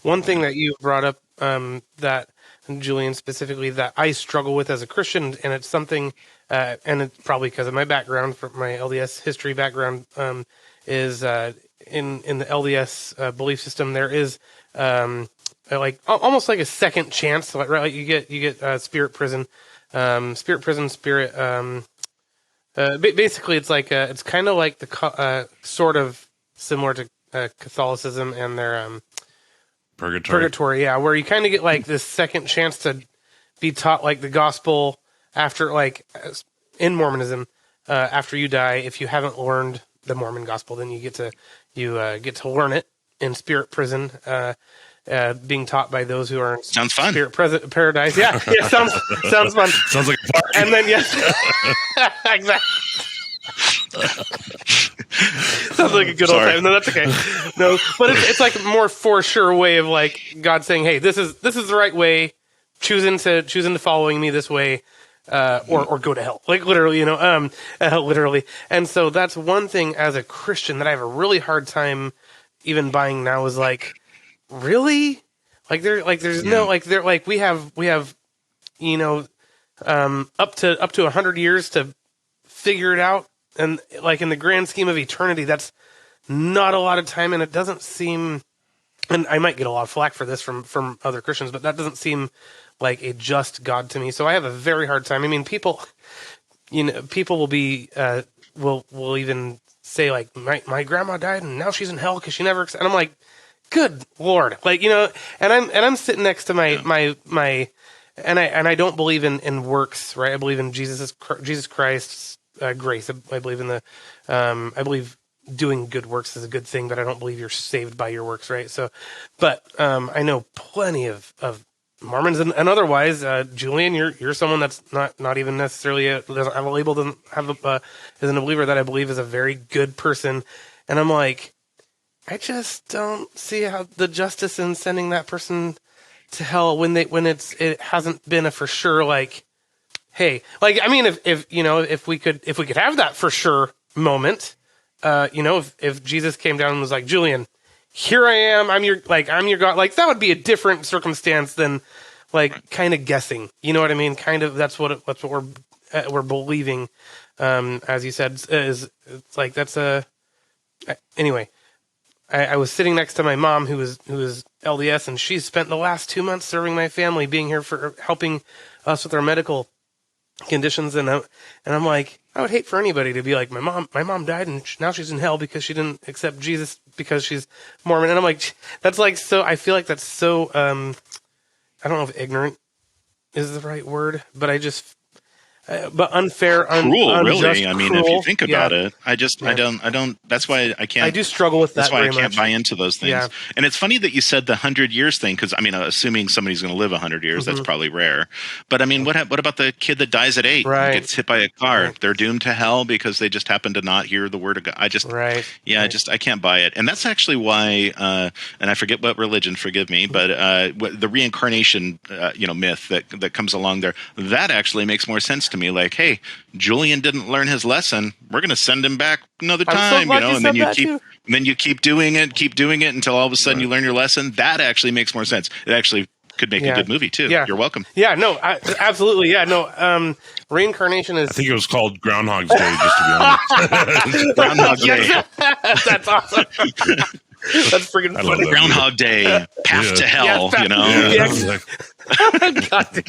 One thing that you brought up, that Julian specifically, that I struggle with as a Christian, and it's something, and it's probably because of my background, from my LDS history background, is in the LDS belief system, there is like almost like a second chance, right? Like you get spirit prison, spirit. Basically, it's like it's kind of like the sort of similar to Catholicism and their purgatory, yeah, where you kind of get like this second chance to be taught like the gospel after, like in Mormonism, after you die. If you haven't learned the Mormon gospel, then you get to learn it in spirit prison, being taught by those who are in sounds fun. Spirit paradise. Yeah, sounds fun. Sounds like a party. And then yes, exactly. Sounds like a good old time. No, that's okay. No, but it's like a more for sure way of like God saying, "Hey, this is the right way. Choosing to following me this way, or go to hell." Like literally, literally. And so that's one thing as a Christian that I have a really hard time even buying now. Is like, really, like there's no like there like we have up to 100 years to figure it out. And like in the grand scheme of eternity, that's not a lot of time, and it doesn't seem. And I might get a lot of flack for this from other Christians, but that doesn't seem like a just God to me. So I have a very hard time. I mean, people will be will even say like my grandma died and now she's in hell because she never. And I'm like, good Lord, like and I'm sitting next to my. And I don't believe in works, right? I believe in Jesus Christ's grace. I believe in I believe doing good works is a good thing, but I don't believe you're saved by your works, right? So, but I know plenty of Mormons and otherwise. Julian, you're someone that's not even necessarily doesn't have a label, doesn't have isn't a believer, that I believe is a very good person, and I'm like, I just don't see how the justice in sending that person to hell when it hasn't been a for sure, like, hey, like, I mean, if we could have that for sure moment, if Jesus came down and was like, Julian, here I am, I'm your God, like that would be a different circumstance than like kind of guessing, you know what I mean? Kind of, that's what we're believing, as you said, is it's like, that's anyway. I was sitting next to my mom, who was LDS, and she's spent the last 2 months serving my family, being here for helping us with our medical conditions, and I'm like, I would hate for anybody to be like, my mom died and now she's in hell because she didn't accept Jesus because she's Mormon, and I'm like, that's like, so I feel like that's so I don't know if ignorant is the right word, but but unfair, cruel, really. I mean, cruel. If you think about it, I don't. That's why I can't. I do struggle with that. That's why very I can't much. buy into those things. Yeah. And it's funny that you said the 100 years thing, because I mean, assuming somebody's going to live 100 years, that's probably rare. But I mean, what about the kid that dies at 8 and gets hit by a car? Right. They're doomed to hell because they just happen to not hear the word of God. I can't buy it. And that's actually why. And I forget what religion. Forgive me, but the reincarnation, myth that comes along there, that actually makes more sense to me. Like, hey, Julian didn't learn his lesson. We're going to send him back another time, and then you keep doing it until all of a sudden you learn your lesson. That actually makes more sense. It actually could make a good movie too. Yeah. You're welcome. Yeah, no, absolutely. Yeah, no. Reincarnation is. I think it was called Groundhog's Day, just to be honest. Groundhog Day. That's awesome. That's freaking funny. Groundhog Day, path to hell. Yeah, Yeah. God damn.